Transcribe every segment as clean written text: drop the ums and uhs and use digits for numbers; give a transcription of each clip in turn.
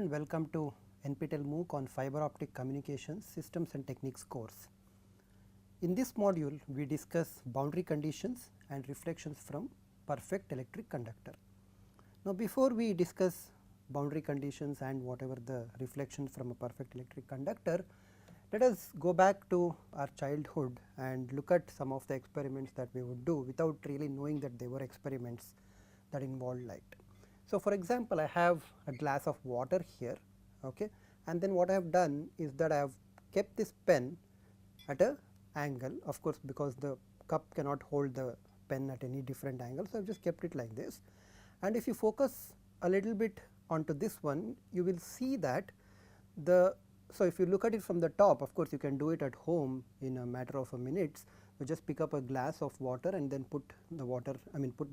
and welcome to NPTEL MOOC on Fiber Optic Communications Systems and Techniques course. In this module, we discuss boundary conditions and reflections from perfect electric conductor. Now, before we discuss boundary conditions and whatever the reflections from a perfect electric conductor, let us go back to our childhood and look at some of the experiments that we would do without really knowing that they were experiments that involved light. So, for example, I have a glass of water here, okay, and then what I have done is that I have kept this pen at a angle, of course, because the cup cannot hold the pen at any different angle. So, I have just kept it like this, and if you focus a little bit onto this one, you will see that so if you look at it from the top, of course, you can do it at home in a matter of a minutes. You just pick up a glass of water and then put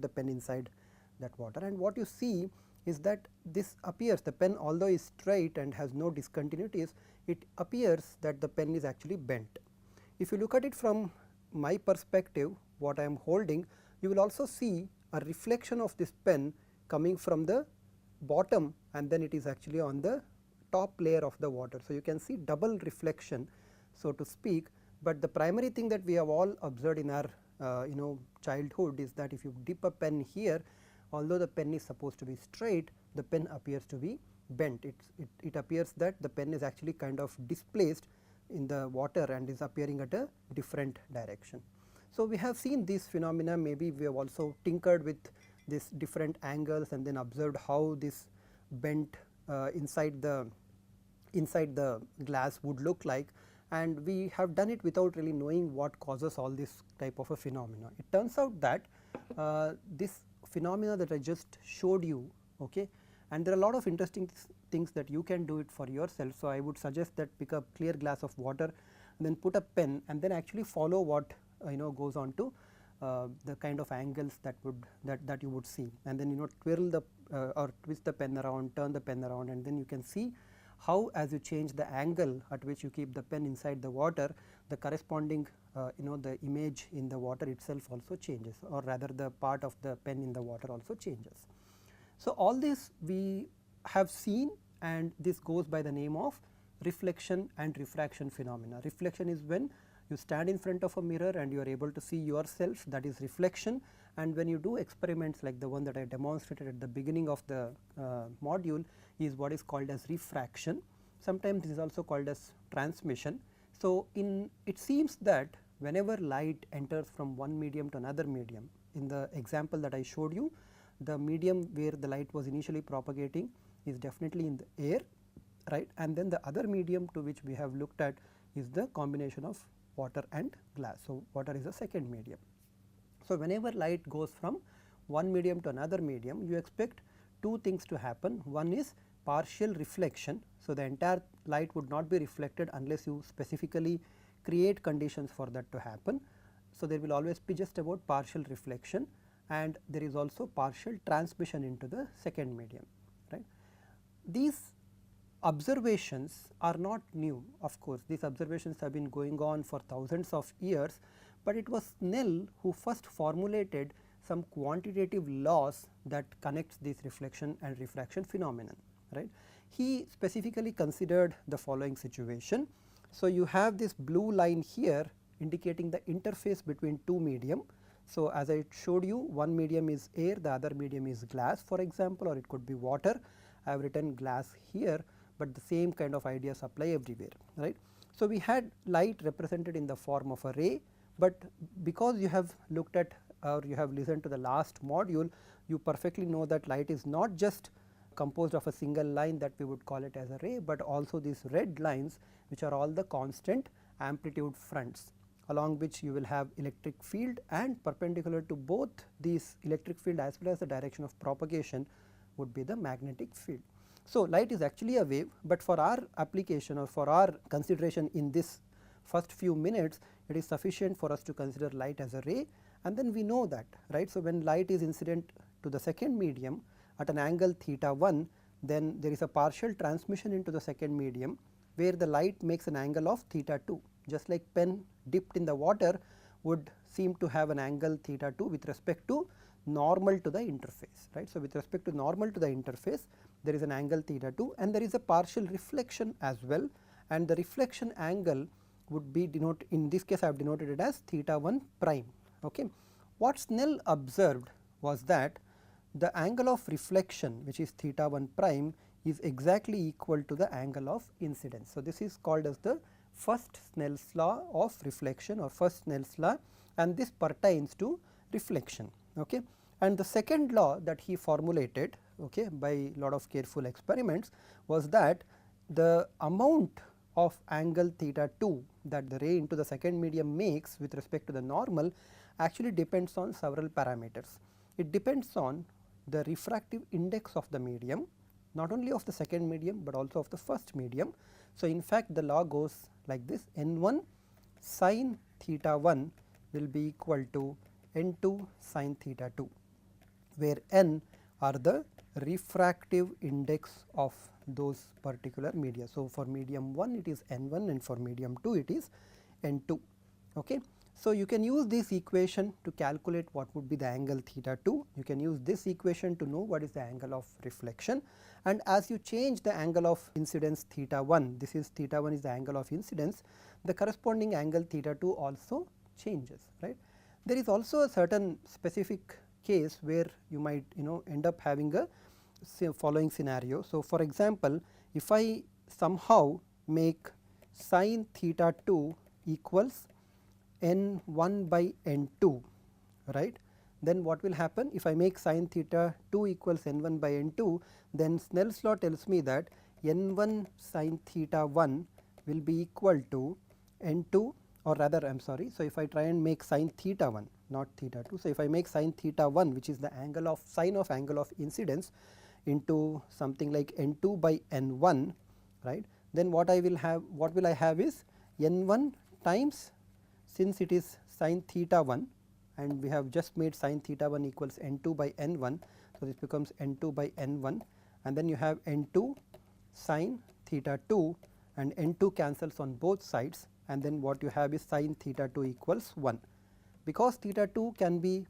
the pen inside that water, and what you see is that this appears, the pen although is straight and has no discontinuities, it appears that the pen is actually bent. If you look at it from my perspective, what I am holding, you will also see a reflection of this pen coming from the bottom, and then it is actually on the top layer of the water. So, you can see double reflection, so to speak, but the primary thing that we have all observed in our childhood is that if you dip a pen here, although the pen is supposed to be straight, the pen appears to be bent. It appears that the pen is actually kind of displaced in the water and is appearing at a different direction. So, we have seen these phenomena, maybe we have also tinkered with these different angles and then observed how this bent inside the glass would look like, and we have done it without really knowing what causes all this type of a phenomena. It turns out that this phenomena that I just showed you, okay, and there are a lot of interesting things that you can do it for yourself. So, I would suggest that pick a clear glass of water and then put a pen and then actually follow what goes on to the kind of angles that you would see, and then twirl the or twist the pen around, turn the pen around, and then you can see how as you change the angle at which you keep the pen inside the water, the corresponding the image in the water itself also changes, or rather the part of the pen in the water also changes. So, all this we have seen, and this goes by the name of reflection and refraction phenomena. Reflection is when you stand in front of a mirror and you are able to see yourself, that is reflection, and when you do experiments like the one that I demonstrated at the beginning of the module is what is called as refraction. Sometimes this is also called as transmission. So, it seems that whenever light enters from one medium to another medium, in the example that I showed you, the medium where the light was initially propagating is definitely in the air, right, and then the other medium to which we have looked at is the combination of water and glass. So, water is a second medium. So, whenever light goes from one medium to another medium, you expect two things to happen. One is partial reflection. So, the entire light would not be reflected unless you specifically create conditions for that to happen. So, there will always be just about partial reflection, and there is also partial transmission into the second medium, right. These observations are not new, of course, these observations have been going on for thousands of years, but it was Snell who first formulated some quantitative laws that connects this reflection and refraction phenomenon, right. He specifically considered the following situation. So, you have this blue line here indicating the interface between two medium. So, as I showed you, one medium is air, the other medium is glass, for example, or it could be water. I have written glass here, but the same kind of ideas apply everywhere, right. So, we had light represented in the form of a ray, but because you have looked at or you have listened to the last module, you perfectly know that light is not just composed of a single line that we would call it as a ray, but also these red lines which are all the constant amplitude fronts, along which you will have electric field, and perpendicular to both these electric field as well as the direction of propagation would be the magnetic field. So, light is actually a wave, but for our application or for our consideration in this first few minutes, it is sufficient for us to consider light as a ray, and then we know that, right. So, when light is incident to the second medium at an angle theta 1, then there is a partial transmission into the second medium where the light makes an angle of theta 2, just like pen dipped in the water would seem to have an angle theta 2 with respect to normal to the interface, right. So, with respect to normal to the interface, there is an angle theta 2 and there is a partial reflection as well, and the reflection angle would be denoted, in this case I have denoted it as theta 1 prime. Okay. What Snell observed was that the angle of reflection, which is theta 1 prime, is exactly equal to the angle of incidence. So, this is called as the first Snell's law of reflection or first Snell's law, and this pertains to reflection. Okay. And the second law that he formulated, okay, by lot of careful experiments, was that the amount of angle theta 2 that the ray into the second medium makes with respect to the normal actually depends on several parameters. It depends on the refractive index of the medium, not only of the second medium, but also of the first medium. So, in fact, the law goes like this: n1 sin theta 1 will be equal to n2 sin theta 2, where n are the refractive index of those particular media. So, for medium 1 it is n1 and for medium 2 it is n2. Okay. So, you can use this equation to calculate what would be the angle theta 2, you can use this equation to know what is the angle of reflection, and as you change the angle of incidence theta 1, this is theta 1 is the angle of incidence, the corresponding angle theta 2 also changes, right. There is also a certain specific case where you might end up having a following scenario. So, for example, if I somehow make sin theta 2 equals n1 by n2, right, then what will happen? If I make sin theta 2 equals n1 by n2, then Snell's law tells me that n1 sin theta 1 will be equal to n2, or rather I am sorry. So, if I try and make sin theta 1, not theta 2. So, if I make sin theta 1, which is the angle of sine of angle of incidence, into something like n2 by n1, right, then what I will have, what will I have is n1 times, since it is sin theta 1 and we have just made sin theta 1 equals n2 by n1. So, this becomes n2 by n1, and then you have n2 sin theta 2 and n2 cancels on both sides, and then what you have is sin theta 2 equals 1. Because theta 2 can be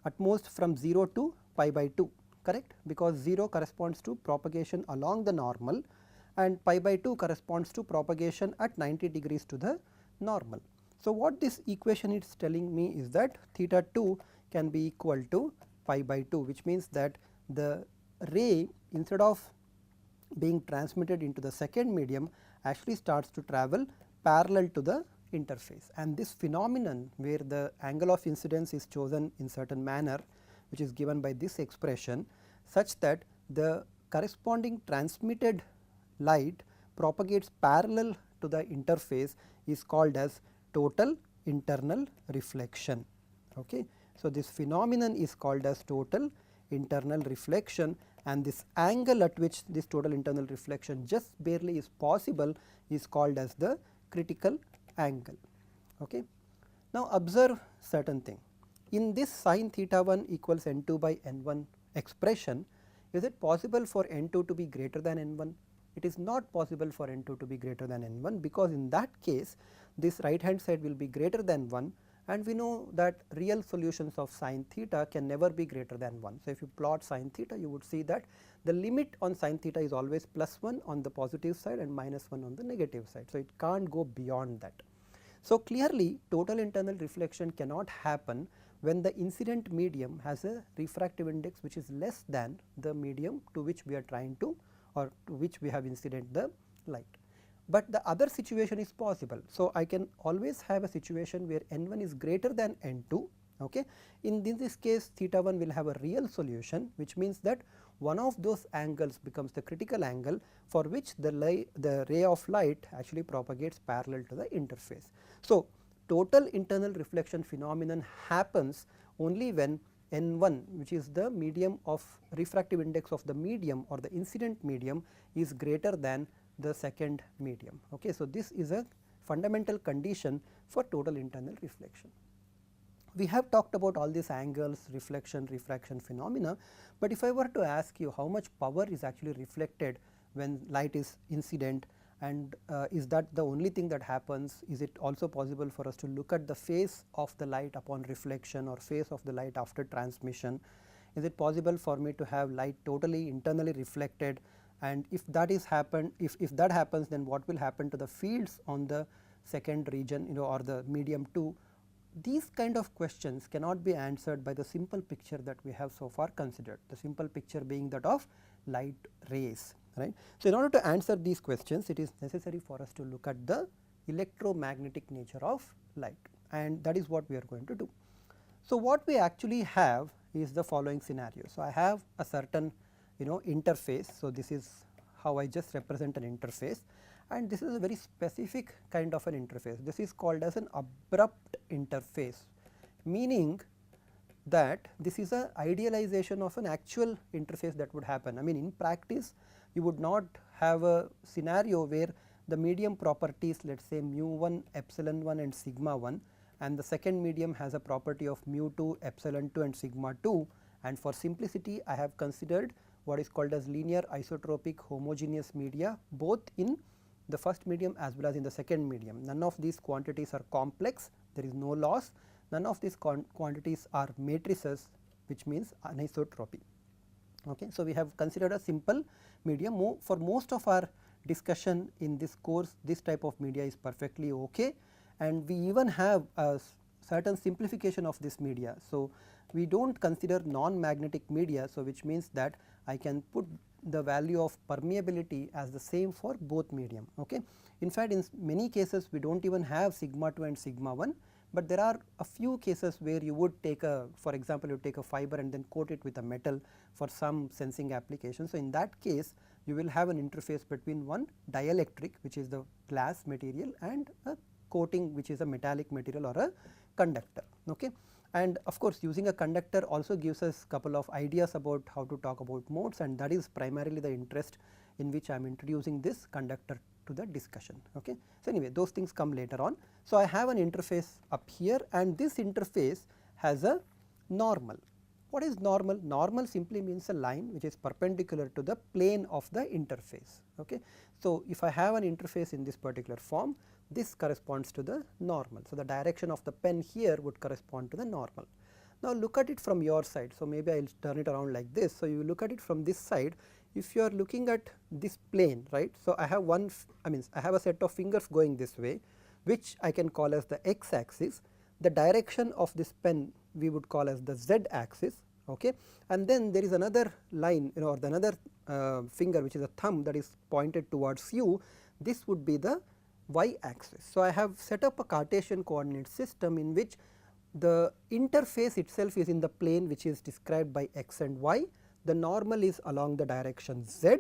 at most from 0 to pi by 2, correct, because 0 corresponds to propagation along the normal and pi by 2 corresponds to propagation at 90 degrees to the normal. So, what this equation is telling me is that theta 2 can be equal to pi by 2, which means that the ray, instead of being transmitted into the second medium, actually starts to travel parallel to the interface, and this phenomenon where the angle of incidence is chosen in certain manner, which is given by this expression, such that the corresponding transmitted light propagates parallel to the interface, is called as total internal reflection. Okay. So, this phenomenon is called as total internal reflection, and this angle at which this total internal reflection just barely is possible is called as the critical angle. Okay. Now, observe certain thing. In this sin theta 1 equals n2 by n1 expression, is it possible for n2 to be greater than n1? It is not possible for n2 to be greater than n1, because in that case this right hand side will be greater than 1, and we know that real solutions of sin theta can never be greater than 1. So, if you plot sin theta, you would see that the limit on sin theta is always plus 1 on the positive side and minus 1 on the negative side. So, it can't go beyond that. So, clearly total internal reflection cannot happen when the incident medium has a refractive index which is less than the medium to which we are trying to, or to which we have incident the light. But the other situation is possible. So, I can always have a situation where n1 is greater than n2. Okay. In this case, theta 1 will have a real solution, which means that one of those angles becomes the critical angle for which the ray of light actually propagates parallel to the interface. So, total internal reflection phenomenon happens only when n1, which is the medium of refractive index of the medium or the incident medium, is greater than the second medium. Okay. So, this is a fundamental condition for total internal reflection. We have talked about all these angles, reflection, refraction phenomena, but if I were to ask you how much power is actually reflected when light is incident, and is that the only thing that happens, is it also possible for us to look at the phase of the light upon reflection or phase of the light after transmission? Is it possible for me to have light totally internally reflected and if that is happened, if that happens, then what will happen to the fields on the second region, or the medium 2. These kind of questions cannot be answered by the simple picture that we have so far considered, the simple picture being that of light rays, right. So, in order to answer these questions, it is necessary for us to look at the electromagnetic nature of light, and that is what we are going to do. So, what we actually have is the following scenario. So, I have a certain interface. So, this is how I just represent an interface, and this is a very specific kind of an interface. This is called as an abrupt interface, meaning that this is a idealization of an actual interface that would happen. I mean, in practice you would not have a scenario where the medium properties, let us say mu 1, epsilon 1 and sigma 1, and the second medium has a property of mu 2, epsilon 2 and sigma 2, and for simplicity I have considered what is called as linear isotropic homogeneous media both in the first medium as well as in the second medium. None of these quantities are complex, there is no loss, none of these quantities are matrices, which means anisotropy. Okay. So, we have considered a simple medium. For most of our discussion in this course, this type of media is perfectly okay, and we even have a certain simplification of this media. So, we do not consider non-magnetic media. So, which means that I can put the value of permeability as the same for both medium. Okay. In fact, in many cases we do not even have sigma 2 and sigma 1, but there are a few cases where you would take a, for example, you take a fiber and then coat it with a metal for some sensing application. So, in that case you will have an interface between one dielectric, which is the glass material, and a coating, which is a metallic material or a conductor. Okay. And of course, using a conductor also gives us couple of ideas about how to talk about modes, and that is primarily the interest in which I am introducing this conductor to the discussion. Okay. So, anyway, those things come later on. So, I have an interface up here, and this interface has a normal. What is normal? Normal simply means a line which is perpendicular to the plane of the interface. Okay. So, if I have an interface in this particular form, this corresponds to the normal. So, the direction of the pen here would correspond to the normal. Now, look at it from your side. So, maybe I will turn it around like this. So, you look at it from this side. If you are looking at this plane, right. So, I have I have a set of fingers going this way, which I can call as the x axis. The direction of this pen we would call as the z axis. Okay. And then there is another line, or the another finger, which is a thumb, that is pointed towards you. This would be the y axis. So, I have set up a Cartesian coordinate system in which the interface itself is in the plane which is described by x and y, the normal is along the direction z,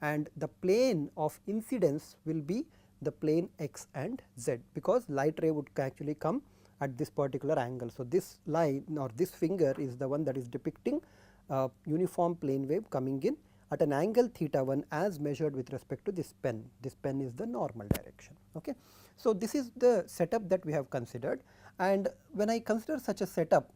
and the plane of incidence will be the plane x and z, because light ray would actually come at this particular angle. So, this line or this finger is the one that is depicting a uniform plane wave coming in at an angle theta 1 as measured with respect to this pen. This pen is the normal direction. Okay. So, this is the setup that we have considered, and when I consider such a setup,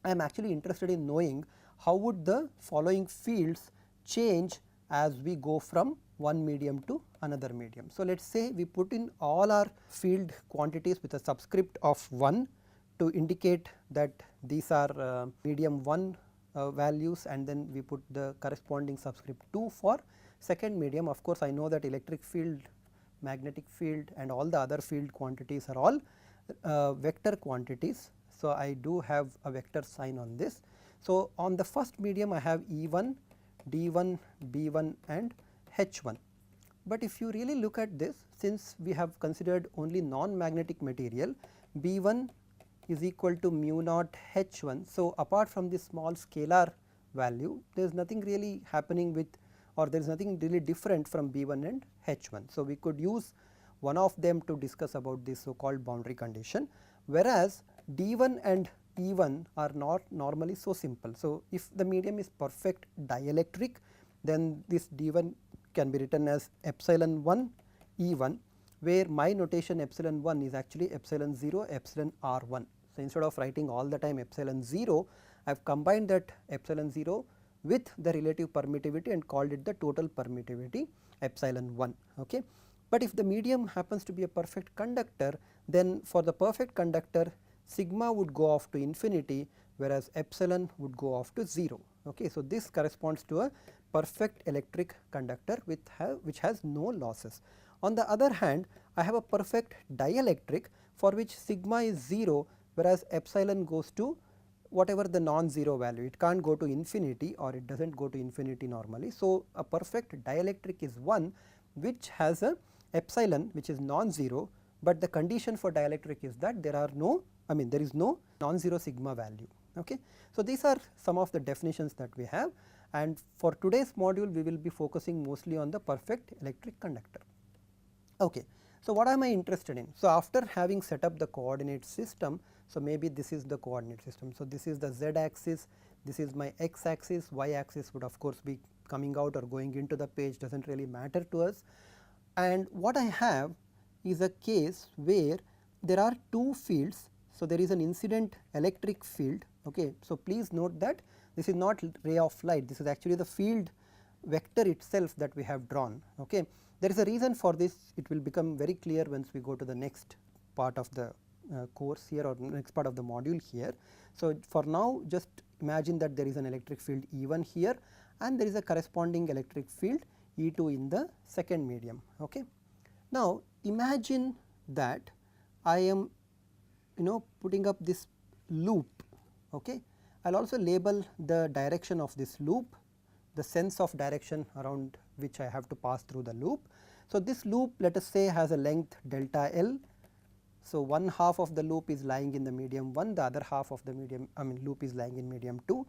I am actually interested in knowing how would the following fields change as we go from one medium to another medium. So, let us say we put in all our field quantities with a subscript of 1 to indicate that these are medium 1 values, and then we put the corresponding subscript 2 for second medium. Of course, I know that electric field, magnetic field and all the other field quantities are all vector quantities. So, I do have a vector sign on this. So, on the first medium I have E1, D1, B1 and H1. But if you really look at this, since we have considered only non-magnetic material, B1 is equal to mu naught H1. So, apart from this small scalar value, there is nothing really happening with, or there is nothing really different from B1 and H1. So, we could use one of them to discuss about this so called boundary condition, whereas D1 and E1 are not normally so simple. So, if the medium is perfect dielectric, then this D1 can be written as epsilon 1 E1, where my notation epsilon 1 is actually epsilon 0 epsilon R1. So, instead of writing all the time epsilon 0, I have combined that epsilon 0 with the relative permittivity and called it the total permittivity epsilon 1. Okay. But if the medium happens to be a perfect conductor, then for the perfect conductor sigma would go off to infinity, whereas epsilon would go off to 0. Okay. So, this corresponds to a perfect electric conductor which has no losses. On the other hand, I have a perfect dielectric for which sigma is 0, whereas epsilon goes to whatever the non-zero value. It can't go to infinity, or it does not go to infinity normally. So, a perfect dielectric is one which has a epsilon which is non-zero, but the condition for dielectric is that there is no non-zero sigma value. Okay. So, these are some of the definitions that we have, and for today's module we will be focusing mostly on the perfect electric conductor. Okay. So, what am I interested in? So, after having set up the coordinate system, so maybe this is the coordinate system. So, this is the z axis, this is my x axis, y axis would of course be coming out or going into the page, does not really matter to us. And what I have is a case where there are two fields. So, there is an incident electric field. Okay. So, please note that this is not ray of light, this is actually the field vector itself that we have drawn. Okay. There is a reason for this, it will become very clear once we go to the next part of the course here, or next part of the module here. So, for now just imagine that there is an electric field E1 here, and there is a corresponding electric field E2 in the second medium. Okay. Now, imagine that I am putting up this loop. Okay. I will also label the direction of this loop, the sense of direction around which I have to pass through the loop. So, this loop let us say has a length delta L. So, one half of the loop is lying in the medium 1, the other half of the loop is lying in medium 2.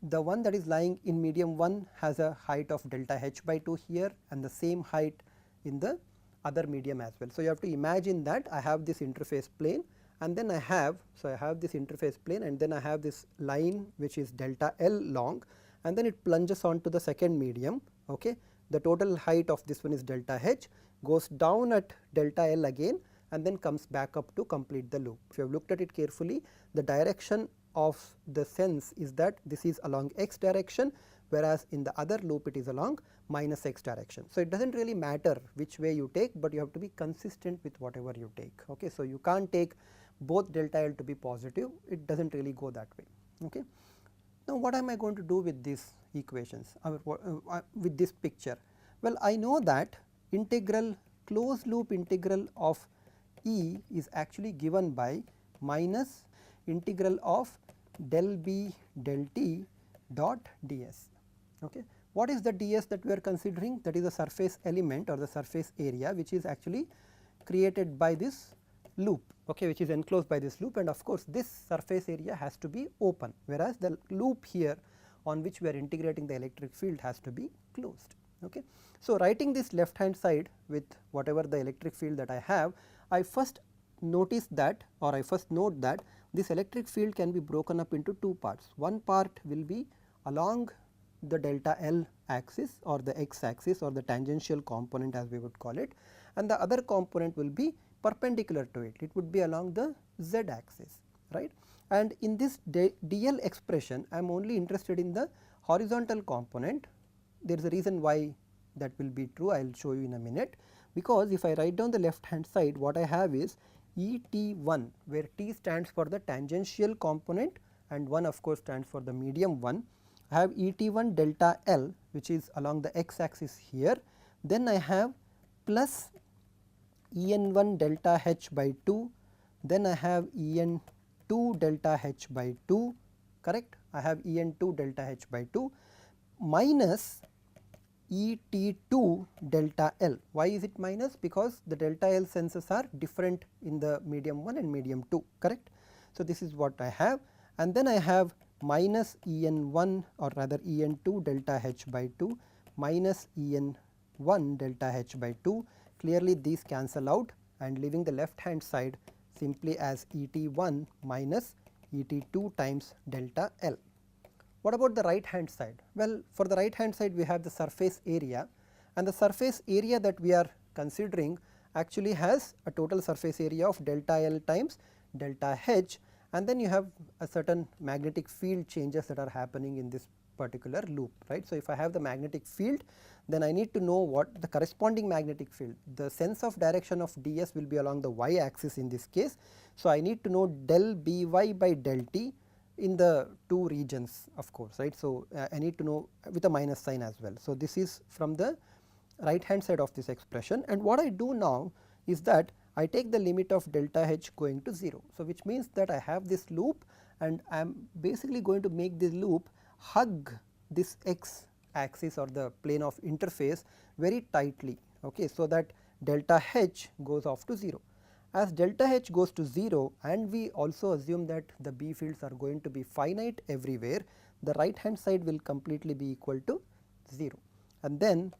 The one that is lying in medium 1 has a height of delta h by 2 here, and the same height in the other medium as well. So, you have to imagine that I have this interface plane, and then I have this interface plane, and then I have this line which is delta L long, and then it plunges on to the second medium. Okay. The total height of this one is delta h, goes down at delta L again, and then comes back up to complete the loop. If you have looked at it carefully, the direction of the sense is that this is along x direction, whereas in the other loop it is along minus x direction. So, it does not really matter which way you take, but you have to be consistent with whatever you take. Okay. So, you can't take both delta L to be positive, it does not really go that way. Okay. Now, what am I going to do with these equations with this picture? Well, I know that integral closed loop integral of E is actually given by minus integral of del B del T dot ds. Okay. What is the ds that we are considering? That is the surface element or the surface area which is actually created by this loop, okay, which is enclosed by this loop, and of course, this surface area has to be open, whereas the loop here on which we are integrating the electric field has to be closed. Okay. So, writing this left hand side with whatever the electric field that I have, I first notice that, or I first note that this electric field can be broken up into two parts. One part will be along the delta L axis or the x axis or the tangential component as we would call it, and the other component will be perpendicular to it, it would be along the z axis, right. And in this dl expression, I am only interested in the horizontal component. There is a reason why that will be true, I will show you in a minute, because if I write down the left hand side, what I have is ET1, where T stands for the tangential component and 1 of course stands for the medium 1. I have ET1 delta L which is along the x axis here, then I have plus En1 delta h by 2, then I have En2 delta h by 2, correct. I have En2 delta h by 2 minus Et2 delta L. Why is it minus? Because the delta L senses are different in the medium 1 and medium 2, correct. So, this is what I have, and then I have minus En1 or rather En2 delta h by 2 minus En1 delta h by 2. Clearly, these cancel out and leaving the left hand side simply as Et1 minus Et2 times delta L. What about the right hand side? Well, for the right hand side we have the surface area, and the surface area that we are considering actually has a total surface area of delta L times delta H, and then you have a certain magnetic field changes that are happening in this particular loop, right. So, if I have the magnetic field, then I need to know what the corresponding magnetic field, the sense of direction of ds will be along the y axis in this case. So, I need to know del By by del T in the two regions of course, right. So, I need to know with a minus sign as well. So, this is from the right hand side of this expression, and what I do now is that I take the limit of delta H going to 0. So, which means that I have this loop and I am basically going to make this loop hug this x axis or the plane of interface very tightly, okay, so that delta H goes off to 0. As delta H goes to 0 and we also assume that the B fields are going to be finite everywhere, the right hand side will completely be equal to 0, and then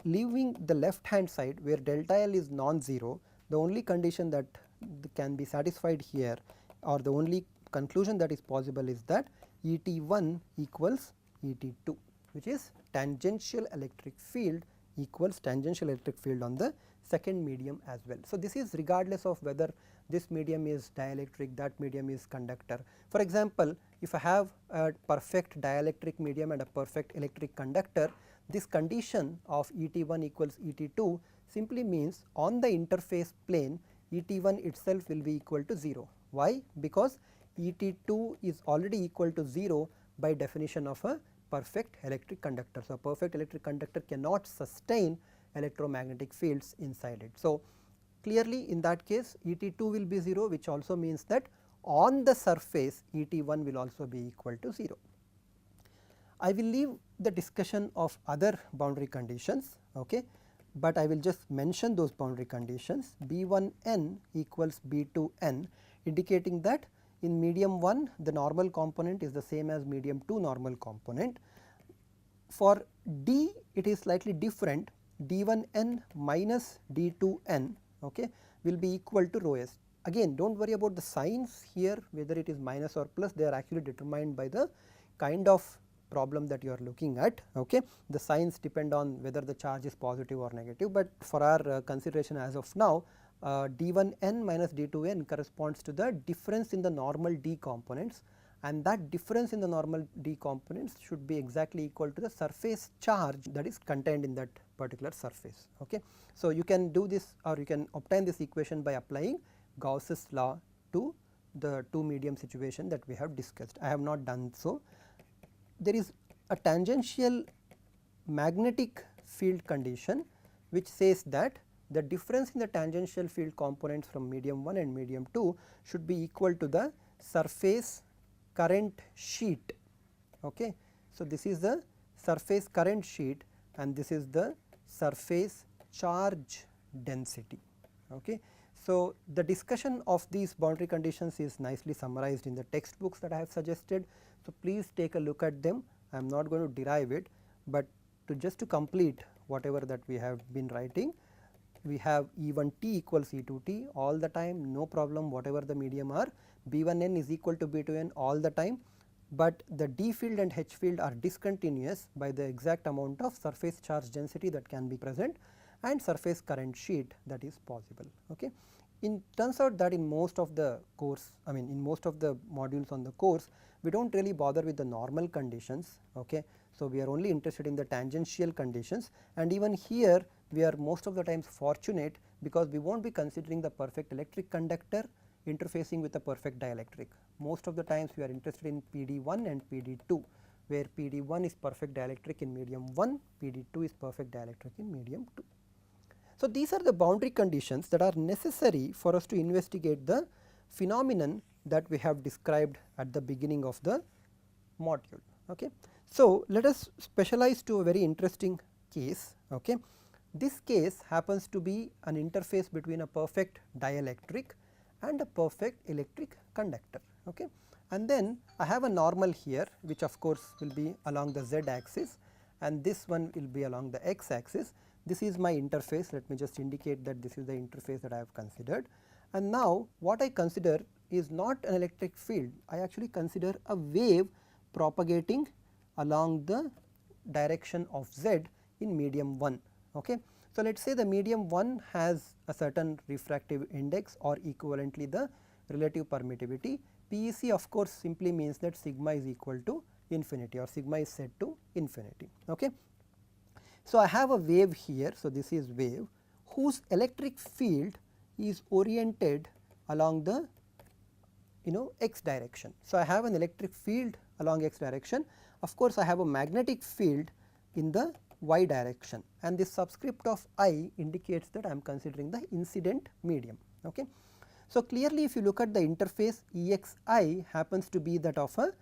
leaving the left hand side where delta L is non-zero, the only condition that can be satisfied here or the only conclusion that is possible is that ET1 equals ET2, which is tangential electric field equals tangential electric field on the second medium as well. So, this is regardless of whether this medium is dielectric, that medium is conductor. For example, if I have a perfect dielectric medium and a perfect electric conductor, this condition of ET1 equals ET2 simply means on the interface plane ET1 itself will be equal to 0. Why? Because ET2 is already equal to 0 by definition of a perfect electric conductor. So, a perfect electric conductor cannot sustain electromagnetic fields inside it. So, clearly in that case ET2 will be 0, which also means that on the surface ET1 will also be equal to 0. I will leave the discussion of other boundary conditions, okay, but I will just mention those boundary conditions. B1n equals B2n, indicating that in medium 1 the normal component is the same as medium 2 normal component. For D it is slightly different, D1n minus D2n, okay, will be equal to rho s. Again, do not worry about the signs here, whether it is minus or plus, they are actually determined by the kind of problem that you are looking at, okay. The signs depend on whether the charge is positive or negative, but for our consideration as of now, D1n minus D2n corresponds to the difference in the normal D components, and that difference in the normal D components should be exactly equal to the surface charge that is contained in that particular surface, okay. So, you can do this or you can obtain this equation by applying Gauss's law to the two medium situation that we have discussed. I have not done so. There is a tangential magnetic field condition which says that the difference in the tangential field components from medium 1 and medium 2 should be equal to the surface current sheet, okay. So, this is the surface current sheet and this is the surface charge density, okay. So, the discussion of these boundary conditions is nicely summarized in the textbooks that I have suggested. So, please take a look at them. I am not going to derive it, but just to complete whatever that we have been writing, we have E1t equals E2t all the time, no problem whatever the medium are, B1n is equal to B2n all the time, but the D field and H field are discontinuous by the exact amount of surface charge density that can be present and surface current sheet that is possible, okay. It turns out that in most of the course, I mean in most of the modules on the course, we do not really bother with the normal conditions, okay. So, we are only interested in the tangential conditions, and even here we are most of the times fortunate because we will not be considering the perfect electric conductor interfacing with a perfect dielectric. Most of the times we are interested in PD1 and PD2, where PD1 is perfect dielectric in medium 1, PD2 is perfect dielectric in medium 2. So, these are the boundary conditions that are necessary for us to investigate the phenomenon that we have described at the beginning of the module, okay. So, let us specialize to a very interesting case, okay. This case happens to be an interface between a perfect dielectric and a perfect electric conductor, okay. And then I have a normal here which of course will be along the z axis and this one will be along the x axis. This is my interface, let me just indicate that this is the interface that I have considered. And now what I consider is not an electric field, I actually consider a wave propagating along the direction of z in medium 1, okay. So, let us say the medium 1 has a certain refractive index or equivalently the relative permittivity. PEC of course simply means that sigma is equal to infinity or sigma is set to infinity, okay. So, I have a wave here, so this is wave whose electric field is oriented along the x direction. So, I have an electric field along x direction. Of course, I have a magnetic field in the y direction, and this subscript of I indicates that I am considering the incident medium. Okay. So, clearly if you look at the interface, EXI happens to be that of a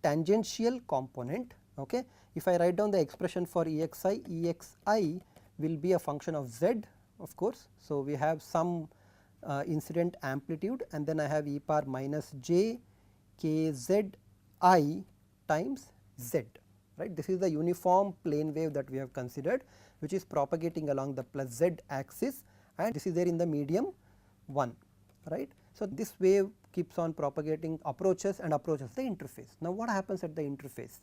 tangential component. Okay. If I write down the expression for EXI will be a function of z, of course. So, we have some incident amplitude, and then I have e power minus j k z I times z, right. This is the uniform plane wave that we have considered, which is propagating along the plus z axis, and this is there in the medium 1, right. So, this wave keeps on propagating, approaches and approaches the interface. Now, what happens at the interface?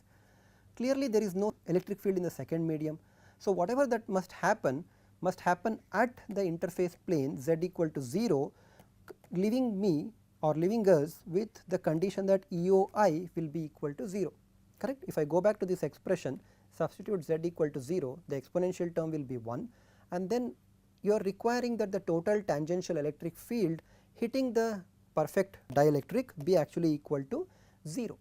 Clearly there is no electric field in the second medium. So, whatever that must happen at the interface plane z equal to 0, leaving me or leaving us with the condition that EOI will be equal to 0, correct. If I go back to this expression, substitute z equal to 0, the exponential term will be 1, and then you are requiring that the total tangential electric field hitting the perfect dielectric be actually equal to 0.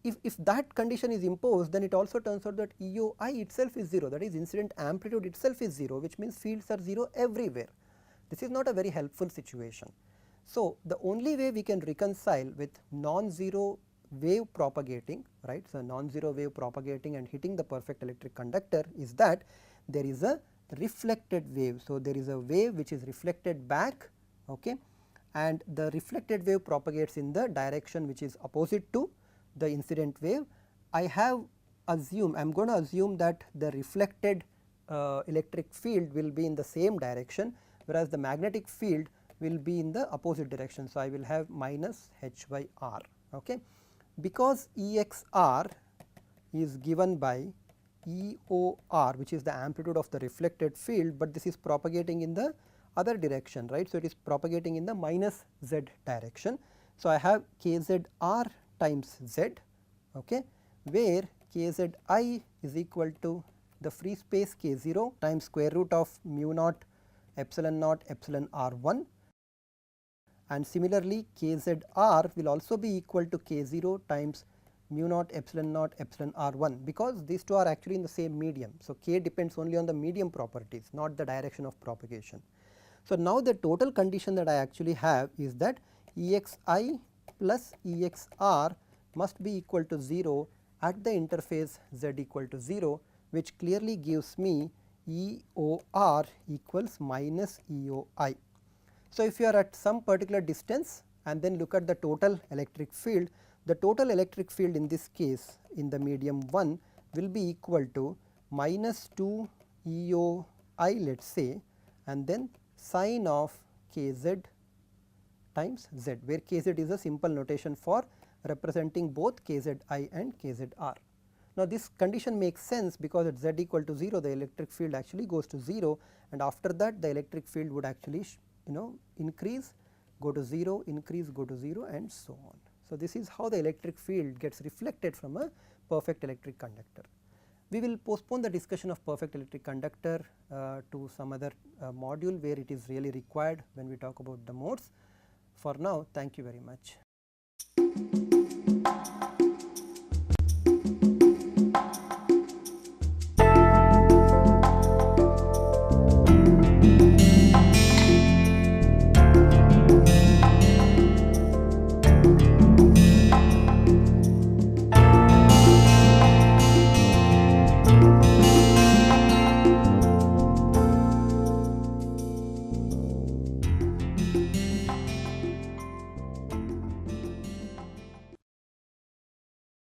If that condition is imposed, then it also turns out that EOI itself is 0, that is incident amplitude itself is 0, which means fields are 0 everywhere. This is not a very helpful situation. So, the only way we can reconcile with non-zero wave propagating, right. So, non-zero wave propagating and hitting the perfect electric conductor is that there is a reflected wave. So, there is a wave which is reflected back, okay, and the reflected wave propagates in the direction which is opposite to the incident wave. I am going to assume that the reflected electric field will be in the same direction, whereas the magnetic field will be in the opposite direction. So, I will have minus h by r, okay. Because EXR is given by EOR, which is the amplitude of the reflected field, but this is propagating in the other direction, right. So, it is propagating in the minus z direction. So, I have KZR times z, okay, where KZI is equal to the free space K0 times square root of mu naught epsilon R1, and similarly KZR will also be equal to K0 times mu naught epsilon R1, because these two are actually in the same medium. So, K depends only on the medium properties, not the direction of propagation. So, now the total condition that I actually have is that EXI plus EXR must be equal to 0 at the interface z equal to 0, which clearly gives me EOR equals minus EOI. So, if you are at some particular distance and then look at the total electric field, the total electric field in this case in the medium 1 will be equal to minus 2 EOI, let us say, and then sine of Kz times z, where Kz is a simple notation for representing both Kzi and Kzr. Now, this condition makes sense because at z equal to 0, the electric field actually goes to 0, and after that the electric field would actually increase, go to 0, increase, go to 0, and so on. So, this is how the electric field gets reflected from a perfect electric conductor. We will postpone the discussion of perfect electric conductor to some other module where it is really required when we talk about the modes. For now, thank you very much.